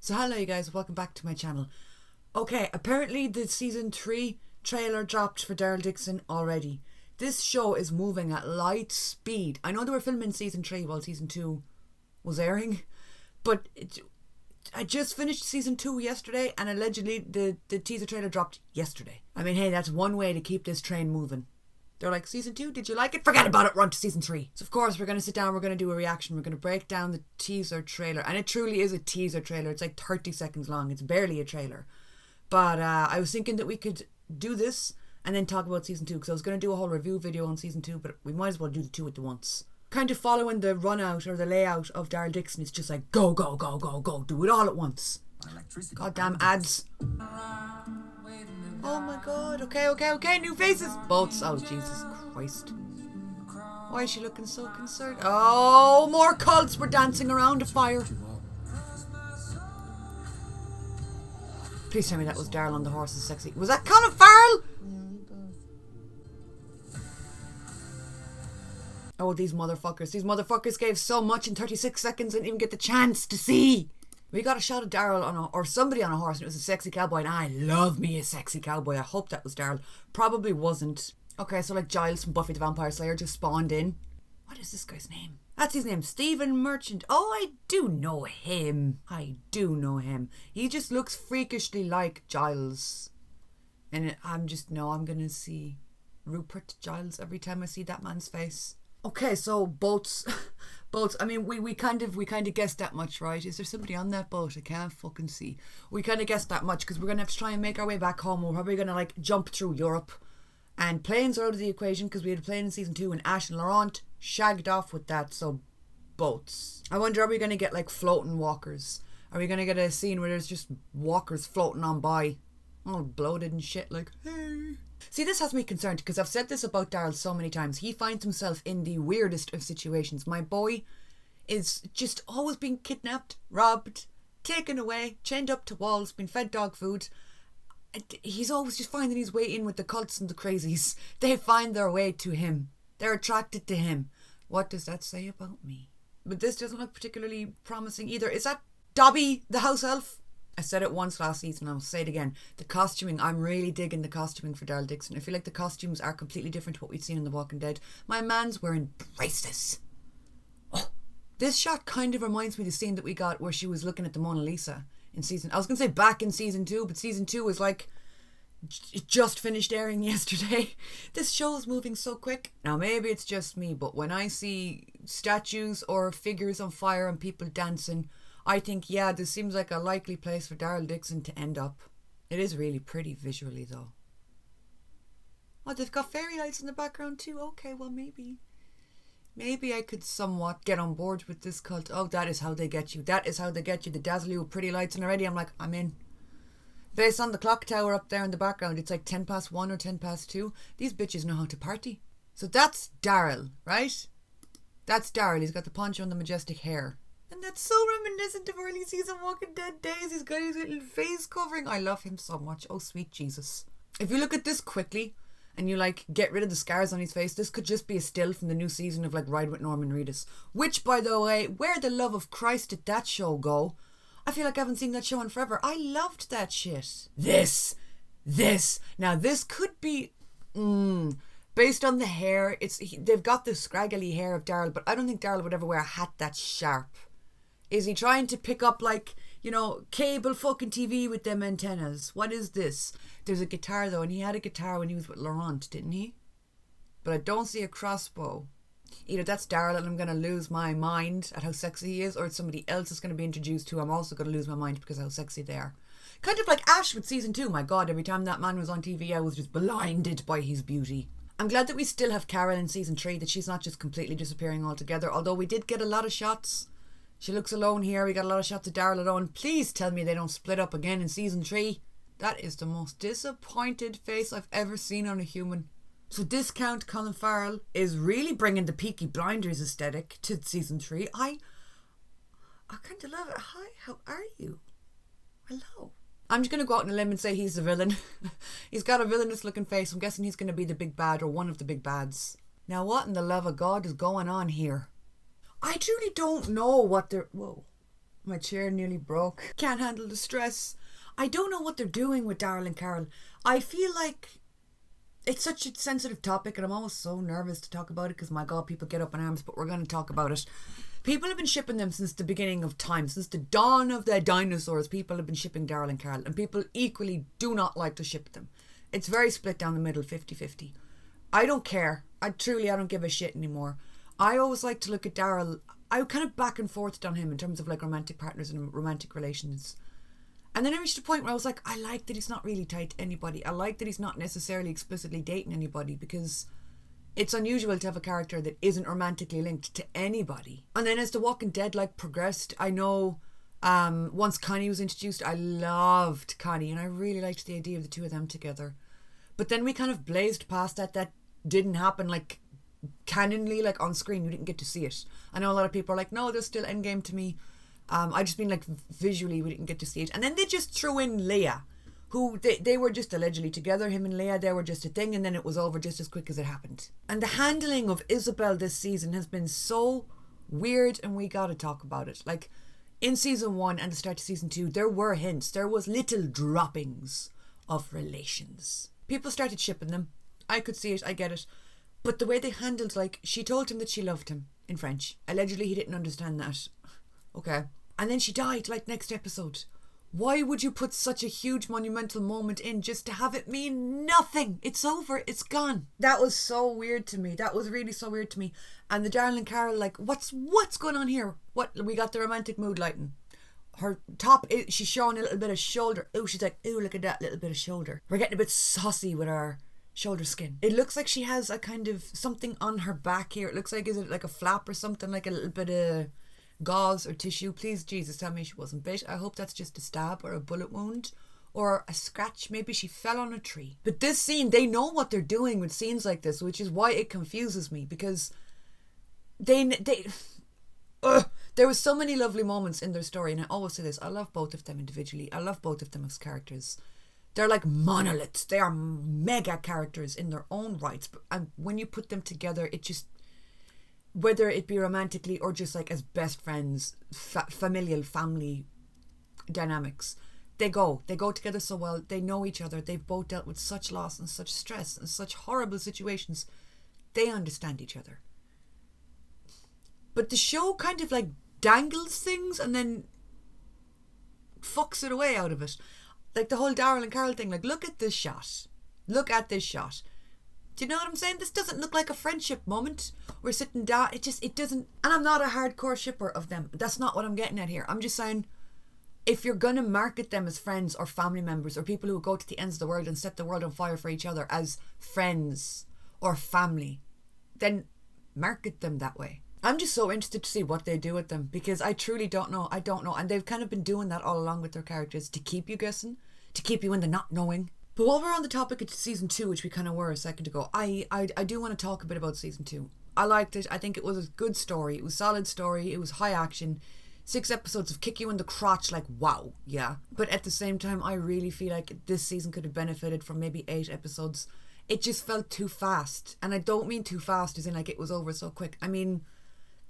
So hello you guys, welcome back to my channel. Okay, apparently the season 3 trailer dropped for Daryl Dixon already. This show is moving at light speed. I know they were filming season 3 while season 2 was airing, but I just finished season 2 yesterday and allegedly the teaser trailer dropped yesterday. I mean, hey, that's one way to keep this train moving. They're like, season 2, did you like it? Forget about it, run to season 3. So of course we're going to sit down, we're going to do a reaction, we're going to break down the teaser trailer. And it truly is a teaser trailer. It's like 30 seconds long. It's barely a trailer. But I was thinking that we could do this and then talk about season 2. Because I was going to do a whole review video on season 2, but we might as well do the two at once. Kind of following the run out or the layout of Daryl Dixon. It's just like, go, go, go, go, go. Do it all at once. Goddamn ads. Oh my god, okay, new faces! Boats, oh Jesus Christ. Why is she looking so concerned? Oh, more cults were dancing around a fire. Please tell me that was Daryl on the horse is sexy. Was that Colin Farrell? Oh, these motherfuckers gave so much in 36 seconds and didn't even get the chance to see. We got a shot of Daryl or somebody on a horse and it was a sexy cowboy, and I love me a sexy cowboy. I hope that was Daryl. Probably wasn't. Okay, so like Giles from Buffy the Vampire Slayer just spawned in. What is this guy's name? That's his name, Stephen Merchant. Oh, I do know him. He just looks freakishly like Giles. And I'm gonna see Rupert Giles every time I see that man's face. Okay, so boats. I mean, we kind of guessed that much, right? Is there somebody on that boat? I can't fucking see. We kind of guessed that much because we're gonna have to try and make our way back home. We're probably gonna like jump through Europe, and planes are out of the equation because we had a plane in season 2, and Ash and Laurent shagged off with that. So boats. I wonder, are we gonna get like floating walkers? Are we gonna get a scene where there's just walkers floating on by, all bloated and shit? Like, hey. See, this has me concerned because I've said this about Daryl so many times. He finds himself in the weirdest of situations. My boy is just always being kidnapped, robbed, taken away, chained up to walls, been fed dog food. He's always just finding his way in with the cults and the crazies. They find their way to him. They're attracted to him. What does that say about me? But this doesn't look particularly promising either. Is that Dobby, the house elf? I said it once last season, I'll say it again. The costuming, I'm really digging the costuming for Daryl Dixon. I feel like the costumes are completely different to what we've seen in The Walking Dead. My man's wearing braces. Oh, this shot kind of reminds me of the scene that we got where she was looking at the Mona Lisa in season... I was going to say back in season 2, but season 2 was like... It just finished airing yesterday. This show is moving so quick. Now maybe it's just me, but when I see statues or figures on fire and people dancing... I think, yeah, this seems like a likely place for Daryl Dixon to end up. It is really pretty visually, though. Oh, they've got fairy lights in the background, too. Okay, well, maybe I could somewhat get on board with this cult. Oh, that is how they get you. That is how they get you. They dazzle you with pretty lights, and already I'm like, I'm in. Based on the clock tower up there in the background, it's like 10 past 1 or 10 past 2. These bitches know how to party. So that's Daryl, right? That's Daryl. He's got the poncho and the majestic hair. And that's so reminiscent of early season Walking Dead days. He's got his little face covering. I love him so much. Oh, sweet Jesus. If you look at this quickly and you like get rid of the scars on his face, this could just be a still from the new season of like Ride with Norman Reedus. Which, by the way, where the love of Christ did that show go? I feel like I haven't seen that show in forever. I loved that shit. This. Now this could be... based on the hair, they've got the scraggly hair of Daryl, but I don't think Daryl would ever wear a hat that sharp. Is he trying to pick up like, you know, cable fucking TV with them antennas? What is this? There's a guitar though, and he had a guitar when he was with Laurent, didn't he? But I don't see a crossbow. Either that's Daryl and I'm going to lose my mind at how sexy he is, or it's somebody else is going to be introduced to. I'm also going to lose my mind because of how sexy they are. Kind of like Ash with season 2. My God, every time that man was on TV, I was just blinded by his beauty. I'm glad that we still have Carol in season 3, that she's not just completely disappearing altogether, although we did get a lot of shots. She looks alone here. We got a lot of shots of Daryl alone. Please tell me they don't split up again in season 3. That is the most disappointed face I've ever seen on a human. So Discount Colin Farrell is really bringing the Peaky Blinders aesthetic to season 3. I kind of love it. Hi, how are you? Hello. I'm just going to go out on a limb and say he's the villain. He's got a villainous looking face. I'm guessing he's going to be the big bad or one of the big bads. Now what in the love of God is going on here? I truly don't know what they're... Whoa. My chair nearly broke. Can't handle the stress. I don't know what they're doing with Daryl and Carol. I feel like it's such a sensitive topic and I'm always so nervous to talk about it because, my God, people get up in arms, but we're going to talk about it. People have been shipping them since the beginning of time. Since the dawn of the dinosaurs, people have been shipping Daryl and Carol, and people equally do not like to ship them. It's very split down the middle, 50-50. I don't care. I don't give a shit anymore. I always like to look at Daryl. I kind of back and forth on him in terms of like romantic partners and romantic relations. And then I reached a point where I was like, I like that he's not really tied to anybody. I like that he's not necessarily explicitly dating anybody, because it's unusual to have a character that isn't romantically linked to anybody. And then as The Walking Dead like progressed, I know once Connie was introduced, I loved Connie and I really liked the idea of the two of them together. But then we kind of blazed past that. That didn't happen like canonly, like on screen. You didn't get to see it. I know a lot of people are like, no, there's still Endgame to me. I just mean like visually we didn't get to see it. And then they just threw in Leia, who they were just allegedly together. Him and Leia, they were just a thing, and then it was over just as quick as it happened. And the handling of Isabel this season has been so weird, and we gotta talk about it. Like, in season 1 and the start of season 2, there were hints, there was little droppings of relations. People started shipping them. I could see it, I get it. But the way they handled, like, she told him that she loved him in French. Allegedly he didn't understand that. Okay. And then she died, like, next episode. Why would you put such a huge monumental moment in just to have it mean nothing? It's over. It's gone. That was so weird to me. That was really so weird to me. And the Daryl and Carol, like, what's going on here? What? We got the romantic mood lighting. Her top, she's showing a little bit of shoulder. Oh, she's like, oh, look at that little bit of shoulder. We're getting a bit saucy with our shoulder skin. It looks like she has a kind of something on her back here. It looks like, is it like a flap or something? Like a little bit of gauze or tissue. Please, Jesus, tell me she wasn't bit. I hope that's just a stab or a bullet wound or a scratch. Maybe she fell on a tree. But this scene, they know what they're doing with scenes like this, which is why it confuses me, because there was so many lovely moments in their story, and I always say this, I love both of them individually. I love both of them as characters. They're like monoliths. They are mega characters in their own rights, and when you put them together, it just, whether it be romantically or just like as best friends, familial family dynamics, they go together so well. They know each other. They've both dealt with such loss and such stress and such horrible situations. They understand each other. But the show kind of like dangles things and then fucks it away out of it. Like the whole Daryl and Carol thing, like, look at this shot. Look at this shot. Do you know what I'm saying? This doesn't look like a friendship moment. We're sitting down. It doesn't. And I'm not a hardcore shipper of them. That's not what I'm getting at here. I'm just saying, if you're going to market them as friends or family members or people who go to the ends of the world and set the world on fire for each other as friends or family, then market them that way. I'm just so interested to see what they do with them, because I truly don't know. I don't know. And they've kind of been doing that all along with their characters, to keep you guessing, to keep you in the not knowing. But while we're on the topic of season 2, which we kind of were a second ago, I do want to talk a bit about season 2. I liked it. I think it was a good story. It was a solid story. It was high action. 6 episodes of kick you in the crotch, like, wow, yeah. But at the same time, I really feel like this season could have benefited from maybe 8 episodes. It just felt too fast. And I don't mean too fast as in like it was over so quick. I mean,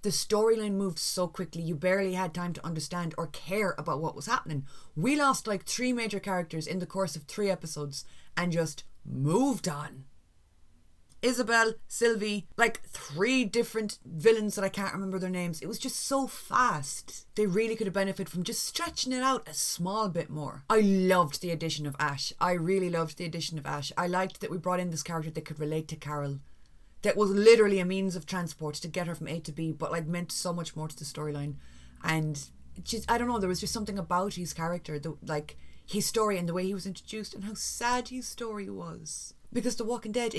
the storyline moved so quickly, you barely had time to understand or care about what was happening. We lost like 3 major characters in the course of 3 episodes and just moved on. Isabel, Sylvie, like 3 different villains that I can't remember their names. It was just so fast. They really could have benefited from just stretching it out a small bit more. I loved the addition of Ash. I really loved the addition of Ash. I liked that we brought in this character that could relate to Carol, that was literally a means of transport to get her from A to B, but like meant so much more to the storyline. And just, I don't know, there was just something about his character, like his story and the way he was introduced and how sad his story was. Because The Walking Dead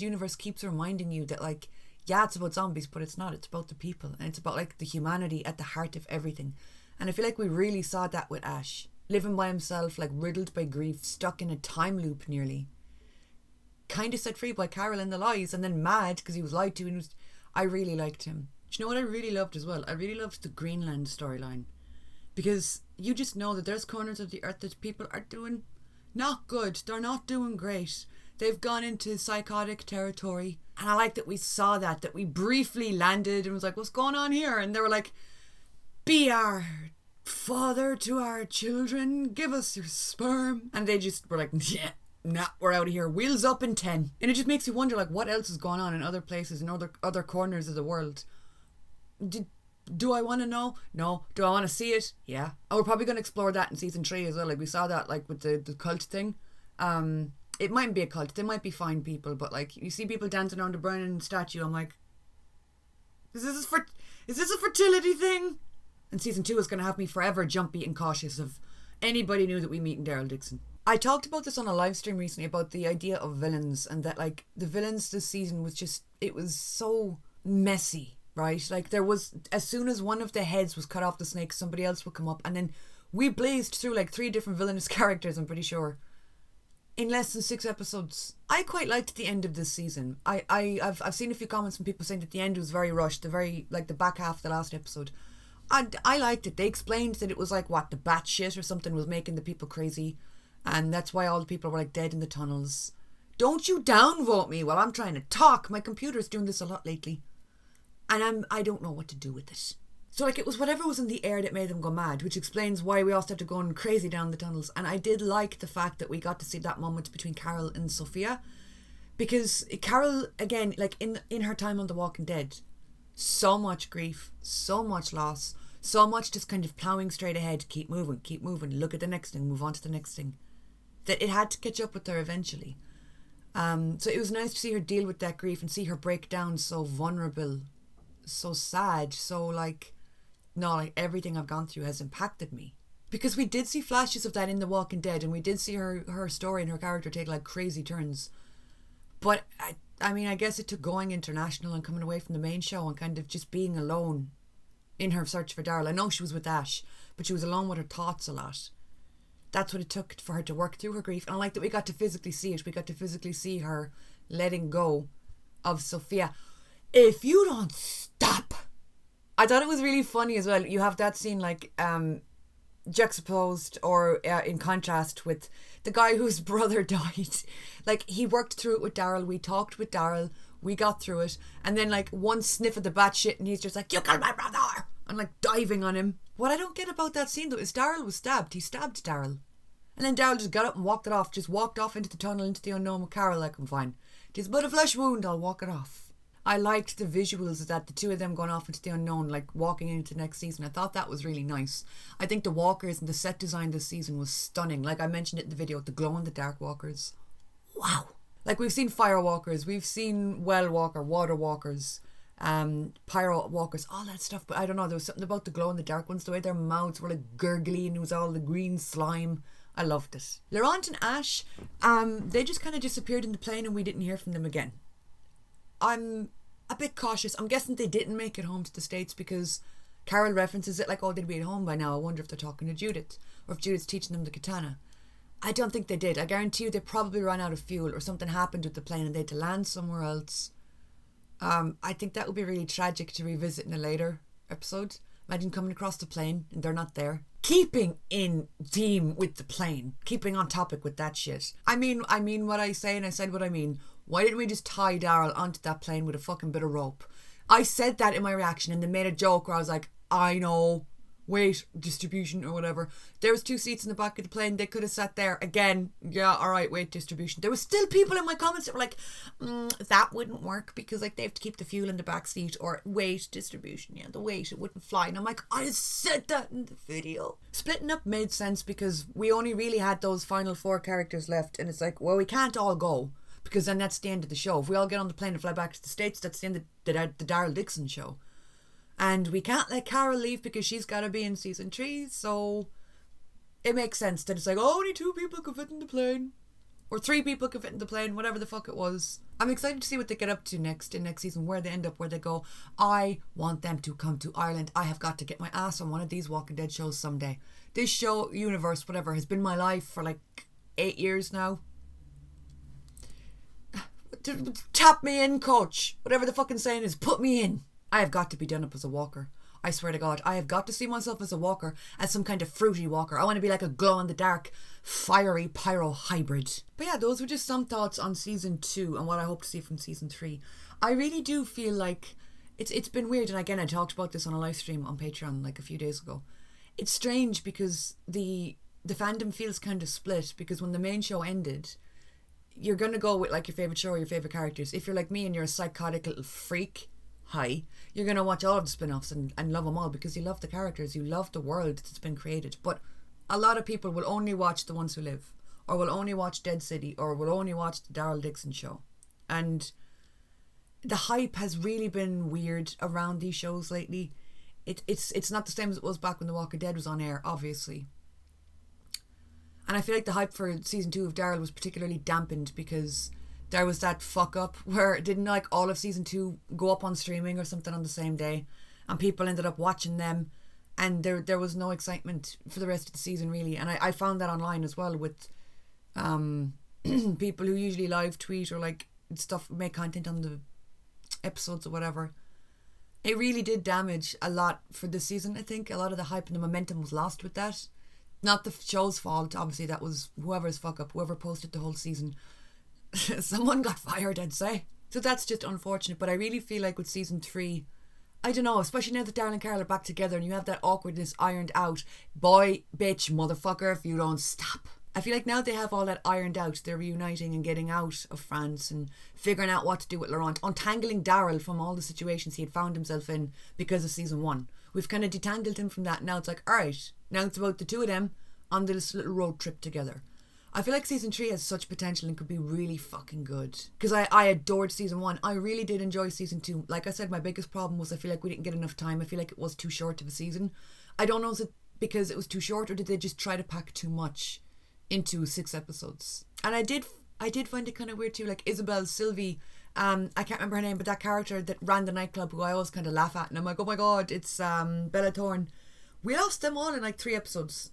universe keeps reminding you that, like, yeah, it's about zombies, but it's not. It's about the people, and it's about like the humanity at the heart of everything. And I feel like we really saw that with Ash, living by himself, like riddled by grief, stuck in a time loop nearly, kind of set free by Carol and the lies, and then mad because he was lied to. And I really liked him. Do you know what I really loved as well? I really loved the Greenland storyline, because you just know that there's corners of the earth that people are doing not good. They're not doing great. They've gone into psychotic territory, and I like that we saw that we briefly landed and was like, what's going on here? And they were like, be our father to our children, give us your sperm. And they just were like, yeah, nah, we're out of here. Wheels up in 10. And it just makes you wonder, like, what else is going on in other places, in other corners of the world. Do I want to know? No. Do I want to see it? Yeah. Oh, we're probably going to explore that in season 3 as well. Like, we saw that, like, with the cult thing. It mightn't be a cult. They might be fine people, but, like, you see people dancing around a burning statue. I'm like, is this a fertility thing? And season 2 is going to have me forever jumpy and cautious of anybody new that we meet in Daryl Dixon. I talked about this on a live stream recently about the idea of villains, and that, like, the villains this season was just, it was so messy, right? Like, there was, as soon as one of the heads was cut off the snake, somebody else would come up, and then we blazed through like 3 different villainous characters, I'm pretty sure, in less than 6 episodes. I quite liked the end of this season. I've seen a few comments from people saying that the end was very rushed, the back half of the last episode. I liked it. They explained that it was like, what, the bat shit or something was making the people crazy, and that's why all the people were like dead in the tunnels. Don't you downvote me while I'm trying to talk. My computer's doing this a lot lately, and I don't know what to do with it. So, like, it was whatever was in the air that made them go mad, which explains why we all started going crazy down the tunnels. And I did like the fact that we got to see that moment between Carol and Sophia, because Carol, again, like in her time on The Walking Dead, so much grief, so much loss, so much just kind of ploughing straight ahead, keep moving, look at the next thing, move on to the next thing, that it had to catch up with her eventually. So it was nice to see her deal with that grief and see her break down so vulnerable, so sad, so like, no, like everything I've gone through has impacted me. Because we did see flashes of that in The Walking Dead, and we did see her story and her character take like crazy turns. But I mean, I guess it took going international and coming away from the main show and kind of just being alone in her search for Daryl. I know she was with Ash, but she was alone with her thoughts a lot. That's what it took for her to work through her grief. And I like that we got to physically see it. We got to physically see her letting go of Sophia. If you don't stop. I thought it was really funny as well. You have that scene like juxtaposed or in contrast with the guy whose brother died. Like, he worked through it with Daryl. We talked with Daryl. We got through it. And then like one sniff of the bat shit and he's just like, you killed my brother! And like diving on him. What I don't get about that scene though is Daryl was stabbed. He stabbed Daryl. And then Daryl just got up and walked it off. Just walked off into the tunnel, into the unknown with Carol, like, I'm fine. It's but a flesh wound, I'll walk it off. I liked the visuals of that, the two of them going off into the unknown, like walking into next season. I thought that was really nice. I think the walkers and the set design this season was stunning. Like I mentioned it in the video, the glow-in-the-dark walkers. Wow. Like, we've seen fire walkers, we've seen well walker, water walkers, pyro walkers, all that stuff. But I don't know, there was something about the glow-in-the-dark ones, the way their mouths were like gurgly and it was all the green slime. I loved it. Laurent and Ash, they just kind of disappeared in the plane and we didn't hear from them again. I'm a bit cautious. I'm guessing they didn't make it home to the States because Carol references it like, oh, they'd be at home by now. I wonder if they're talking to Judith or if Judith's teaching them the katana. I don't think they did. I guarantee you they probably ran out of fuel or something happened with the plane and they had to land somewhere else. I think that would be really tragic to revisit in a later episode. Imagine coming across the plane and they're not there. Keeping in theme with the plane. Keeping on topic with that shit. I mean what I say and I said what I mean. Why didn't we just tie Daryl onto that plane with a fucking bit of rope? I said that in my reaction and they made a joke where I was like, I know, wait, distribution or whatever. There was 2 seats in the back of the plane. They could have sat there. Again, yeah, alright, wait, distribution. There was still people in my comments that were like, that wouldn't work because like they have to keep the fuel in the back seat, or wait, distribution, yeah, the weight, it wouldn't fly. And I'm like, I said that in the video. Splitting up made sense because we only really had those final 4 characters left, and it's like, well, we can't all go because then that's the end of the show. If we all get on the plane and fly back to the States, that's the end of the Daryl Dixon show. And we can't let Carol leave because she's got to be in season 3, so it makes sense that it's like, oh, only 2 people could fit in the plane. Or 3 people could fit in the plane, whatever the fuck it was. I'm excited to see what they get up to next season, where they end up, where they go. I want them to come to Ireland. I have got to get my ass on one of these Walking Dead shows someday. This show, universe, whatever, has been my life for like 8 years now. Tap me in, coach. Whatever the fucking saying is, put me in. I have got to be done up as a walker. I swear to God, I have got to see myself as a walker, as some kind of fruity walker. I want to be like a glow-in-the-dark, fiery pyro hybrid. But yeah, those were just some thoughts on season 2 and what I hope to see from season 3. I really do feel like it's been weird, and again, I talked about this on a live stream on Patreon like a few days ago. it's strange because the fandom feels kind of split, because when the main show ended, you're going to go with like your favourite show or your favourite characters. If you're like me and you're a psychotic little freak, you're going to watch all of the spin-offs and love them all because you love the characters, you love the world that's been created. But a lot of people will only watch The Ones Who Live, or will only watch Dead City, or will only watch the Daryl Dixon show. And the hype has really been weird around these shows lately. It's not the same as it was back when The Walking Dead was on air, obviously. And I feel like the hype for season 2 of Daryl was particularly dampened because there was that fuck up where didn't like all of season 2 go up on streaming or something on the same day, and people ended up watching them, and there was no excitement for the rest of the season really. And I found that online as well with people who usually live tweet or like stuff, make content on the episodes or whatever. It really did damage a lot for this season. I think a lot of the hype and the momentum was lost with that. Not the show's fault, obviously. That was whoever's fuck up, whoever posted the whole season. Someone got fired, I'd say. So that's just unfortunate. But I really feel like with season 3, I don't know, especially now that Daryl and Carol are back together and you have that awkwardness ironed out. Boy, bitch, motherfucker, if you don't stop. I feel like now they have all that ironed out. They're reuniting and getting out of France and figuring out what to do with Laurent, untangling Daryl from all the situations he had found himself in because of season 1. We've kind of detangled him from that. Now it's like, alright, now it's about the two of them on this little road trip together. I feel like season 3 has such potential and could be really fucking good. Because I adored season 1. I really did enjoy season 2. Like I said, my biggest problem was I feel like we didn't get enough time. I feel like it was too short of a season. I don't know, is it because it was too short, or did they just try to pack too much into 6 episodes? And I did find it kind of weird too, like Isabel, Sylvie, I can't remember her name, but that character that ran the nightclub who I always kind of laugh at, and I'm like, oh my god, it's Bella Thorne. We lost them all in like 3 episodes.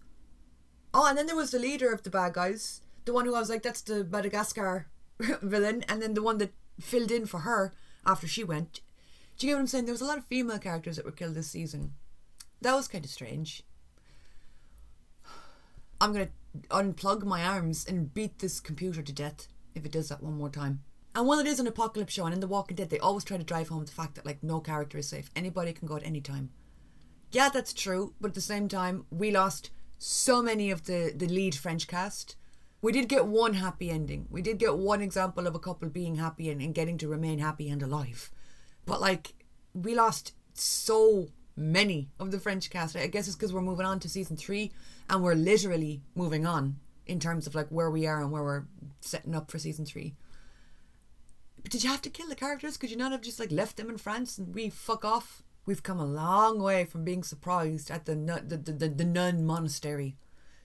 Oh, and then there was the leader of the bad guys, the one who I was like, that's the Madagascar villain, and then the one that filled in for her after she went. Do you get what I'm saying? There was a lot of female characters that were killed this season. That was kind of strange. I'm going to unplug my arms and beat this computer to death if it does that one more time. And while it is an apocalypse show, and in The Walking Dead they always try to drive home the fact that like no character is safe, anybody can go at any time. Yeah, that's true, but at the same time we lost so many of the lead French cast. We did get one happy ending. We did get one example of a couple being happy and getting to remain happy and alive. But like, we lost so many of the French cast. I guess it's because we're moving on to season 3 and we're literally moving on in terms of like where we are and where we're setting up for season 3. But did you have to kill the characters? Could you not have just like left them in France and we fuck off? We've come a long way from being surprised at the nun monastery.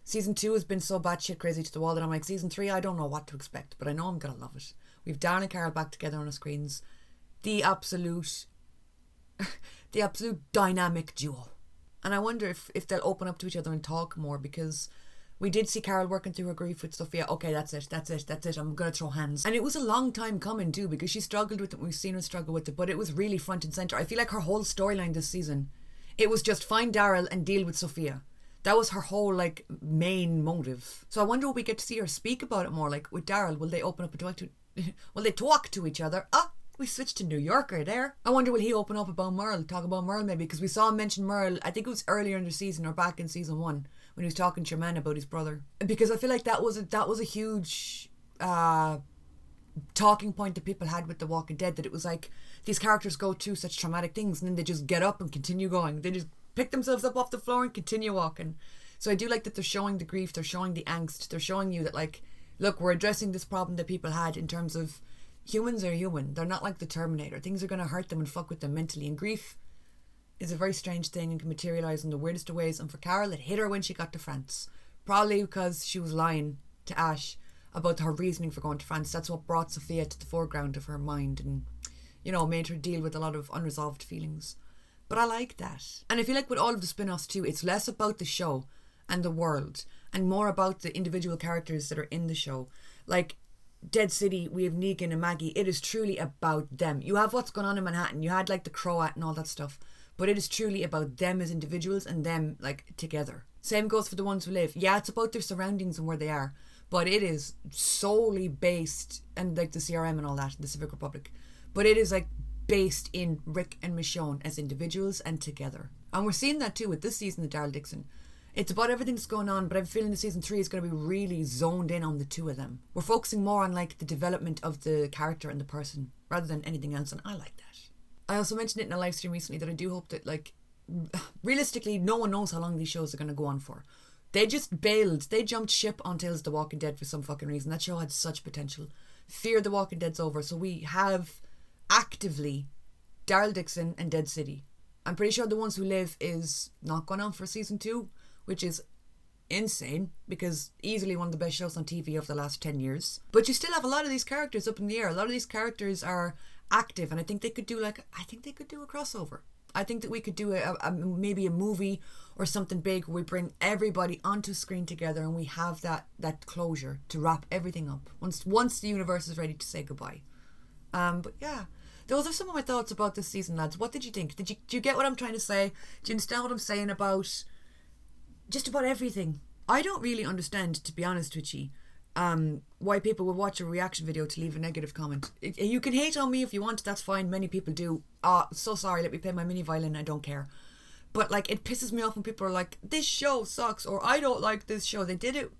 Season 2 has been so batshit crazy to the wall that I'm like, season 3, I don't know what to expect, but I know I'm gonna love it. We've Daryl and Carol back together on the screens. The absolute dynamic duo. And I wonder if they'll open up to each other and talk more, because we did see Carol working through her grief with Sophia. Okay, that's it. I'm gonna throw hands. And it was a long time coming too, because she struggled with it. We've seen her struggle with it, but it was really front and centre. I feel like her whole storyline this season, it was just find Daryl and deal with Sophia. That was her whole like main motive. So I wonder will we get to see her speak about it more, like with Daryl. Will they open up and talk to each other? We switched to New Yorker there. I wonder will he open up about Merle, talk about Merle maybe, because we saw him mention Merle, I think it was earlier in the season or back in season 1 when he was talking to your man about his brother. Because I feel like that was a huge talking point that people had with The Walking Dead, that it was like these characters go through such traumatic things and then they just get up and continue going. They just pick themselves up off the floor and continue walking. So I do like that they're showing the grief, they're showing the angst, they're showing you that like, look, we're addressing this problem that people had in terms of humans are human. They're not like the Terminator. Things are going to hurt them and fuck with them mentally. And grief is a very strange thing and can materialise in the weirdest of ways. And for Carol, it hit her when she got to France. Probably because she was lying to Ash about her reasoning for going to France. That's what brought Sophia to the foreground of her mind and, you know, made her deal with a lot of unresolved feelings. But I like that. And I feel like with all of the spin-offs too, it's less about the show and the world and more about the individual characters that are in the show. Like Dead City, we have Negan and Maggie. It is truly about them. You have what's going on in Manhattan. You had like the Croat and all that stuff. But it is truly about them as individuals and them like together. Same goes for The Ones Who Live. Yeah, it's about their surroundings and where they are. But it is solely based, and like the CRM and all that, the Civic Republic. But it is like based in Rick and Michonne as individuals and together. And we're seeing that too with this season of Daryl Dixon. It's about everything that's going on, but I'm feeling the season 3 is going to be really zoned in on the two of them. We're focusing more on like the development of the character and the person rather than anything else, and I like that. I also mentioned it in a live stream recently that I do hope that, like, realistically, no one knows how long these shows are going to go on for. They just bailed. They jumped ship on Tales of the Walking Dead for some fucking reason. That show had such potential. Fear the Walking Dead's over, so we have actively Daryl Dixon and Dead City. I'm pretty sure The Ones Who Live is not going on for season 2, which is insane, because easily one of the best shows on TV of the last 10 years. But you still have a lot of these characters up in the air. A lot of these characters are active, and I think they could do a crossover. I think that we could do maybe a movie or something big where we bring everybody onto screen together and we have that closure to wrap everything up once the universe is ready to say goodbye. But yeah, those are some of my thoughts about this season, lads. What did you think? Do you get what I'm trying to say? Do you understand what I'm saying about just about everything? I don't really understand, to be honest with you, why people would watch a reaction video to leave a negative comment. You can hate on me if you want, that's fine. Many people do. So sorry, let me play my mini violin, I don't care. But like, it pisses me off when people are like, this show sucks, or I don't like this show. They did it.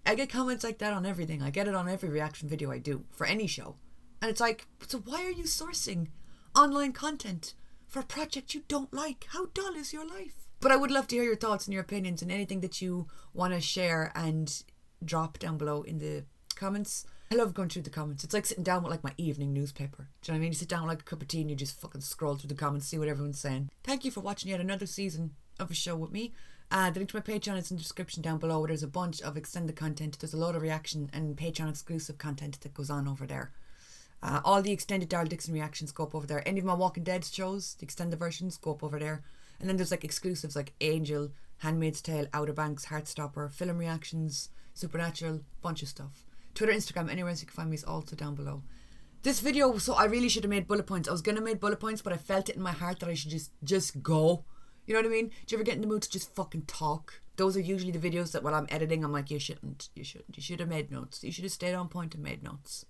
I get comments like that on everything. I get it on every reaction video I do for any show. And it's like, so why are you sourcing online content for a project you don't like? How dull is your life? But I would love to hear your thoughts and your opinions and anything that you want to share and drop down below in the comments. I love going through the comments. It's like sitting down with like my evening newspaper. Do you know what I mean? You sit down with like a cup of tea and you just fucking scroll through the comments, see what everyone's saying. Thank you for watching yet another season of a show with me. The link to my Patreon is in the description down below, where there's a bunch of extended content. There's a lot of reaction and Patreon exclusive content that goes on over there. All the extended Daryl Dixon reactions go up over there. Any of my Walking Dead shows, the extended versions, go up over there. And then there's like exclusives like Angel, Handmaid's Tale, Outer Banks, Heartstopper, film reactions, Supernatural, bunch of stuff. Twitter, Instagram, anywhere else you can find me is also down below. This video, so I really should have made bullet points. I was going to make bullet points, but I felt it in my heart that I should just go. You know what I mean? Do you ever get in the mood to just fucking talk? Those are usually the videos that when I'm editing, I'm like, you should have made notes. You should have stayed on point and made notes.